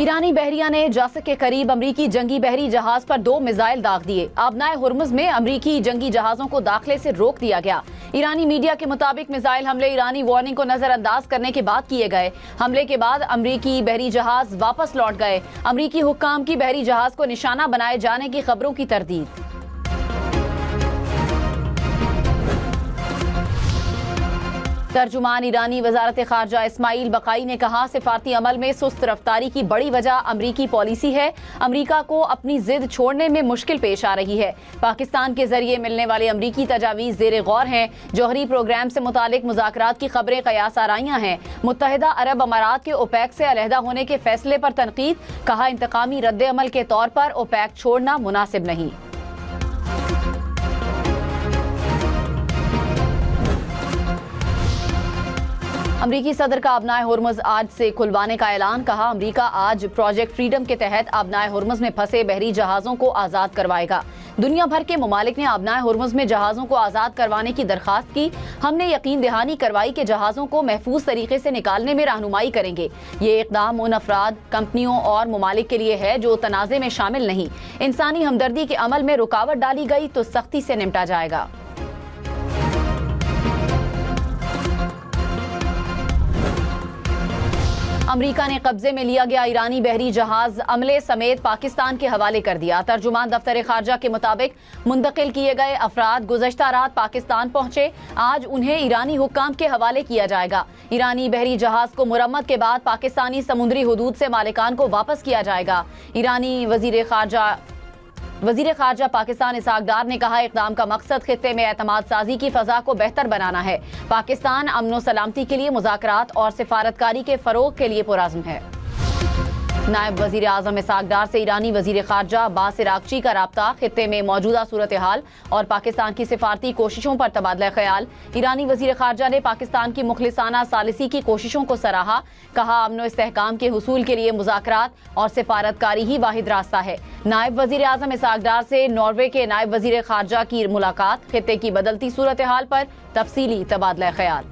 ईरानी बहरिया ने जासिक के करीब अमरीकी जंगी बहरी जहाज पर 2 मिसाइल दाग दिए। आबनाए हुर्मुज में अमरीकी जंगी जहाजों को दाखिले से रोक दिया गया। ईरानी मीडिया के मुताबिक मिसाइल हमले ईरानी वार्निंग को नजरअंदाज करने के बाद किए गए। हमले के बाद अमरीकी बहरी जहाज वापस लौट गए। अमरीकी हुक्काम की बहरी जहाज को निशाना बनाए जाने की खबरों की तरदीद। तर्जुमान ईरानी वजारत खारजा इस्माइल बकाई ने कहा, सिफारती अमल में सुस्त रफ्तारी की बड़ी वजह अमरीकी पॉलिसी है। अमरीका को अपनी जिद छोड़ने में मुश्किल पेश आ रही है। पाकिस्तान के जरिए मिलने वाले अमरीकी तजावीज़ ज़ेरे गौर हैं। जौहरी प्रोग्राम से मुतालिक मुज़ाकरात की खबरें कयास आराइयां हैं। मुत्तहिदा अरब अमारात के ओपेक से अलहदा होने के फैसले पर तनकीद। कहा, इंतकामी रद्द अमल के तौर पर ओपेक छोड़ना मुनासिब नहीं। अमरीकी सदर का आबनाए हुर्मुज आज से खुलवाने का ऐलान। कहा, अमरीका आज प्रोजेक्ट फ्रीडम के तहत आबनाए हुर्मुज में फंसे बहरी जहाजों को आज़ाद करवाएगा। दुनिया भर के ममालिक ने आबनाए हुर्मुज में जहाजों को आज़ाद करवाने की दरखास्त की। हमने यकीन दहानी करवाई कि जहाजों को महफूज तरीके से निकालने में रहनुमाई करेंगे। ये इकदाम उन अफराद, कंपनियों और ममालिक के लिए है जो तनाज़े में शामिल नहीं। इंसानी हमदर्दी के अमल में रुकावट डाली गई तो सख्ती से निपटा जाएगा। अमरीका ने कब्जे में लिया गया ईरानी बहरी जहाज अमले समेत पाकिस्तान के हवाले कर दिया। तर्जुमान दफ्तर खारजा के मुताबिक मुंतकिल किए गए अफराद गुज़श्ता रात पाकिस्तान पहुंचे। आज उन्हें ईरानी हुक्काम के हवाले किया जाएगा। ईरानी बहरी जहाज को मुरम्मत के बाद पाकिस्तानी समुद्री हुदूद से मालिकान को वापस किया जाएगा। ईरानी वजीर खारजा पाकिस्तान इसहाक डार ने कहा, इक़दाम का मकसद खित्ते में एतमाद साजी की फ़ज़ा को बेहतर बनाना है। पाकिस्तान अमन व सलामती के लिए मुज़ाकरात और सिफारतकारी के फ़रोग़ के लिए पुरअज़्म है। नायब वज़ीर आज़म इसहाक डार से ईरानी वज़ीर खारजा अब्बास इराक़ची का राब्ता। खित्ते में मौजूदा सूरत हाल और पाकिस्तान की सिफारती कोशिशों पर तबादला ख्याल। ईरानी वज़ीर खारजा ने पाकिस्तान की मुखलिसाना सालिसी की कोशिशों को सराहा। कहा, अमन व इस्तेहकाम के हुसूल के लिए मुज़ाकरात और सिफारतकारी ही वाहिद रास्ता है। नायब वज़ीर आज़म इसहाक डार से नॉर्वे के नायब वज़ीर खारजा की मुलाकात। खित्ते की बदलती सूरत हाल पर तफसीली तबादला ख्याल।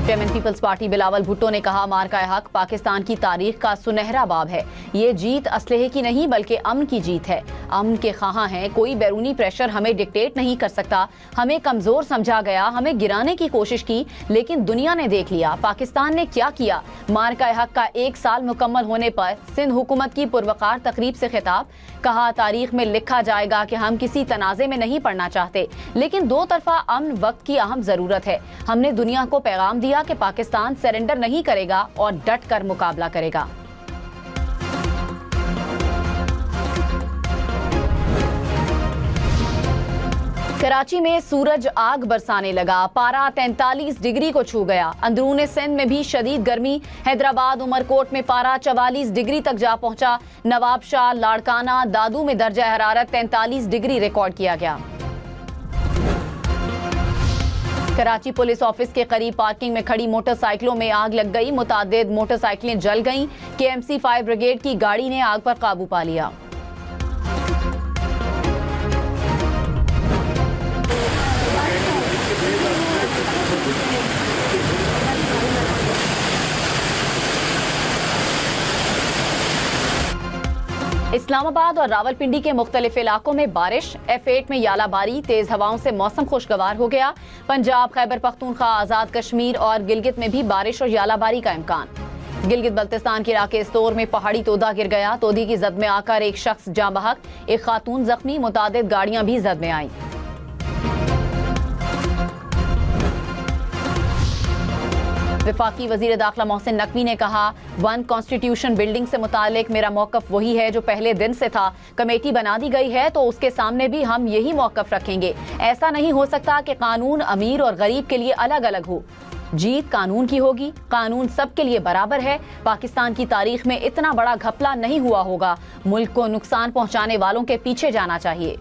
चेयरमैन पीपल्स पार्टी बिलावल भुट्टो ने कहा, मार्का हक पाकिस्तान की तारीख का सुनहरा बाब है। ये जीत असलहे की नहीं बल्कि अमन की जीत है। अमन के ख़्वाह हैं। कोई बैरूनी प्रेशर हमें डिक्टेट नहीं कर सकता। हमें कमज़ोर समझा गया, हमें गिराने की कोशिश की, लेकिन दुनिया ने देख लिया पाकिस्तान ने क्या किया। मार्का हक का 1 साल मुकम्मल होने पर सिंध हुकूमत की पुरवकार तकरीब से खिताब। कहा, तारीख में लिखा जाएगा कि हम किसी तनाज़े में नहीं पड़ना चाहते, लेकिन 2 तरफा अमन वक्त की अहम ज़रूरत है। हमने दुनिया को पैगाम दिया कि पाकिस्तान सरेंडर नहीं करेगा और डट कर मुकाबला करेगा। कराची में सूरज आग बरसाने लगा। पारा 43 डिग्री को छू गया। अंदरूने सिंध में भी शदीद गर्मी। हैदराबाद, उमरकोट में पारा 44 डिग्री तक जा पहुंचा। नवाबशाह, लाड़काना, दादू में दर्जा हरारत 43 डिग्री रिकॉर्ड किया गया। कराची पुलिस ऑफिस के करीब पार्किंग में खड़ी मोटरसाइकिलों में आग लग गई। मुतादिद मोटरसाइकिलें जल गईं। KMC फायर ब्रिगेड की गाड़ी ने आग पर काबू पा लिया। इस्लामाबाद और रावलपिंडी के मुख्तलिफ इलाकों में बारिश। F8 में यालाबारी, तेज हवाओं से मौसम खुशगवार हो गया। पंजाब, खैबर पख्तूनख्वा, आज़ाद कश्मीर और गिलगित में भी बारिश और यालाबारी का इम्कान। गिलगित बल्तिस्तान के इलाके स्तोर में पहाड़ी तोदा गिर गया। तोदी की जद में आकर एक शख्स जाँ बहक, एक खातून जख्मी। मुतादिद गाड़ियां भी जद में आईं। वफाकी वजीर दाखिला मोहसिन नकवी ने कहा, 1 कॉन्स्टिट्यूशन बिल्डिंग से मुतालिक मेरा मौकफ वही है जो पहले दिन से था। कमेटी बना दी गई है तो उसके सामने भी हम यही मौकफ रखेंगे। ऐसा नहीं हो सकता कि कानून अमीर और गरीब के लिए अलग अलग हो। जीत कानून की होगी। कानून सबके लिए बराबर है। पाकिस्तान की तारीख में इतना बड़ा घपला नहीं हुआ होगा। मुल्क को नुकसान पहुंचाने वालों के पीछे जाना चाहिए।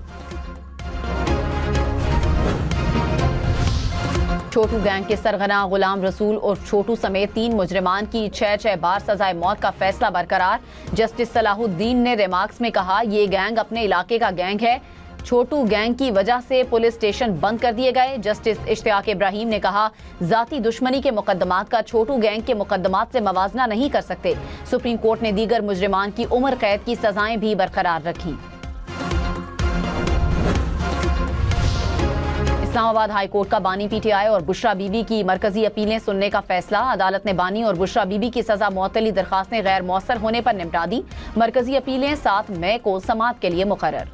छोटू गैंग के सरगना गुलाम रसूल और छोटू समेत 3 मुजरिमान की 6 बार सजाए मौत का फैसला बरकरार। जस्टिस सलाहुद्दीन ने रिमार्क्स में कहा, ये गैंग अपने इलाके का गैंग है। छोटू गैंग की वजह से पुलिस स्टेशन बंद कर दिए गए। जस्टिस इश्तियाक इब्राहिम ने कहा, जाती दुश्मनी के मुकदमात का छोटू गैंग के मुकदमात से मवाजना नहीं कर सकते। सुप्रीम कोर्ट ने दीगर मुजरिमान की उम्र कैद की सजाएं भी बरकरार रखी। इस्लामाबाद हाई कोर्ट का बानी पीटीआई और बुशरा बीबी की मरकजी अपीलें सुनने का फैसला। अदालत ने बानी और बुशरा बीबी की सजा मुअत्तली दरखास्तें गैर मौसर होने पर निपटा दी। मरकजी अपीलें 7 मई को समाअत के लिए मुकर्रर।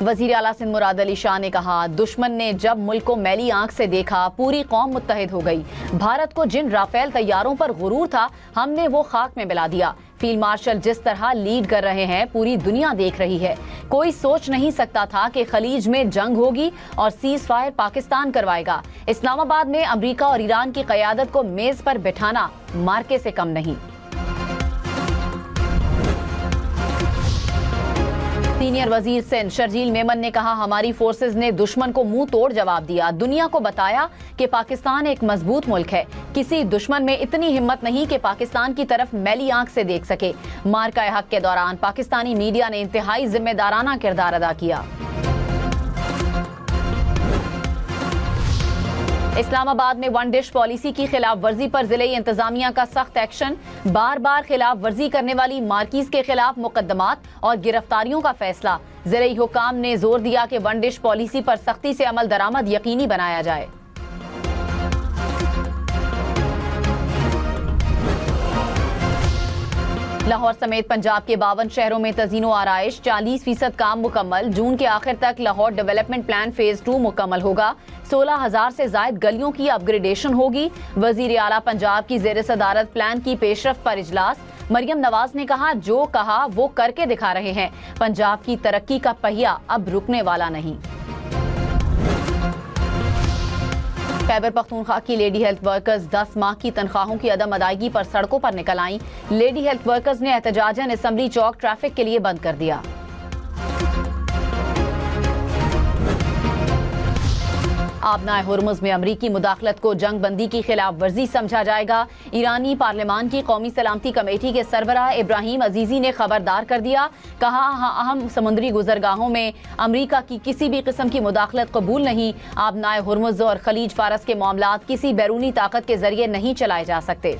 वजीर आला सिंध मुराद अली शाह ने कहा, दुश्मन ने जब मुल्क को मैली आंख से देखा, पूरी कौम मुत्तहिद हो गई। भारत को जिन राफेल तैयारों पर गुरूर था, हमने वो खाक में मिला दिया। फील्ड मार्शल जिस तरह लीड कर रहे हैं, पूरी दुनिया देख रही है। कोई सोच नहीं सकता था कि खलीज में जंग होगी और सीज फायर पाकिस्तान करवाएगा। इस्लामाबाद में अमेरिका और ईरान की क़यादत को मेज पर बिठाना मार्के से कम नहीं। सीनियर वजीर सिंध शर्जील मेमन ने कहा, हमारी फोर्सेज ने दुश्मन को मुंह तोड़ जवाब दिया। दुनिया को बताया कि पाकिस्तान एक मजबूत मुल्क है। किसी दुश्मन में इतनी हिम्मत नहीं कि पाकिस्तान की तरफ मैली आंख से देख सके। मार्का हक के दौरान पाकिस्तानी मीडिया ने इंतहाई जिम्मेदाराना किरदार अदा किया। इस्लामाबाद में वन डिश पॉलिसी की खिलाफ वर्जी पर जिले इंतजामिया का सख्त एक्शन। बार बार खिलाफ वर्जी करने वाली मार्कीज के खिलाफ मुकदमात और गिरफ्तारियों का फैसला। जिले हुकाम ने जोर दिया कि वन डिश पॉलिसी पर सख्ती से अमल दरामद यकीनी बनाया जाए। लाहौर समेत पंजाब के 52 शहरों में तज़ीनो आराइश, 40% काम मुकम्मल। जून के आखिर तक लाहौर डेवलपमेंट प्लान फेज 2 मुकम्मल होगा। 16,000 से ज्यादा गलियों की अपग्रेडेशन होगी। वजीर आला पंजाब की ज़ेर सदारत प्लान की पेशरफ पर इजलास। मरियम नवाज ने कहा, जो कहा वो करके दिखा रहे हैं। पंजाब की तरक्की का पहिया अब रुकने वाला नहीं। खैबर पख्तूनख्वा की लेडी हेल्थ वर्कर्स 10 माह की तनख्वाहों की अदम अदायगी पर सड़कों पर निकल आईं। लेडी हेल्थ वर्कर्स ने एहतजाजन असेंबली चौक ट्रैफिक के लिए बंद कर दिया। आबनाए हुर्मुज़ में अमरीकी मुदाखलत को जंग बंदी की खिलाफ वर्जी समझा जाएगा। ईरानी पार्लियामान की कौमी सलामती कमेटी के सरबराह इब्राहिम अजीजी ने खबरदार कर दिया। कहा, अहम समुद्री गुजरगाहों में अमरीका की किसी भी किस्म की मुदाखलत कबूल नहीं। आबनाए हुर्मुज़ और खलीज फारस के मामलात किसी बैरूनी ताकत के जरिए नहीं चलाए जा सकते।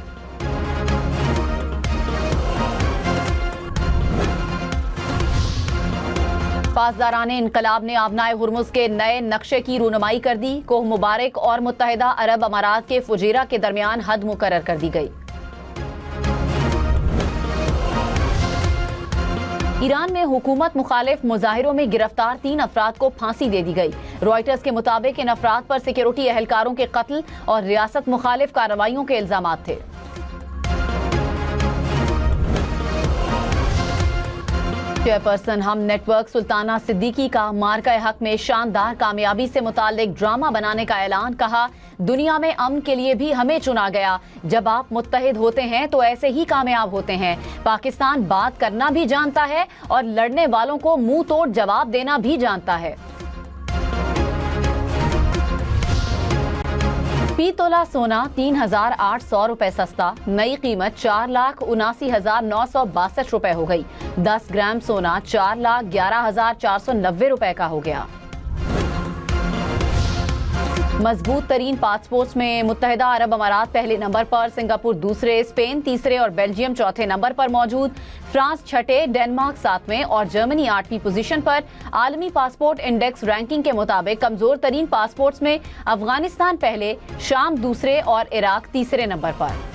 पासदाराने इनकलाब ने आबनाए हुर्मुज़ के नए नक्शे की रूनुमाई कर दी। कोह मुबारक और मुत्तहिदा अरब अमारात के फुजेरा के दरमियान हद मुकर्रर कर दी गई। ईरान में हुकूमत मुखालिफ मुजाहिरों में गिरफ्तार 3 अफराद को फांसी दे दी गई। रॉयटर्स के मुताबिक इन अफराद पर सिक्योरिटी एहलकारों के कत्ल और रियासत मुखालिफ कार्रवाइयों के इल्जामात थे। चेयरपर्सन हम नेटवर्क सुल्ताना सिद्दीकी का मार्का हक में शानदार कामयाबी से मुताल्लिक ड्रामा बनाने का ऐलान। कहा, दुनिया में अमन के लिए भी हमें चुना गया। जब आप मुत्तहिद होते हैं तो ऐसे ही कामयाब होते हैं। पाकिस्तान बात करना भी जानता है और लड़ने वालों को मुंह तोड़ जवाब देना भी जानता है। फी तोला सोना 3,800 रुपए सस्ता। नई कीमत 4,79,962 रुपए हो गई। 10 ग्राम सोना 4,11,490 रुपए का हो गया। मजबूत तरीन पासपोर्ट्स में मुत्तहिदा अरब अमारात पहले नंबर पर, सिंगापुर दूसरे, स्पेन तीसरे और बेल्जियम चौथे नंबर पर मौजूद। फ्रांस छठे, डेनमार्क 7वें और जर्मनी 8वीं पोजीशन पर। आलमी पासपोर्ट इंडेक्स रैंकिंग के मुताबिक कमजोर तरीन पासपोर्ट्स में अफगानिस्तान पहले, शाम दूसरे और इराक तीसरे नंबर पर।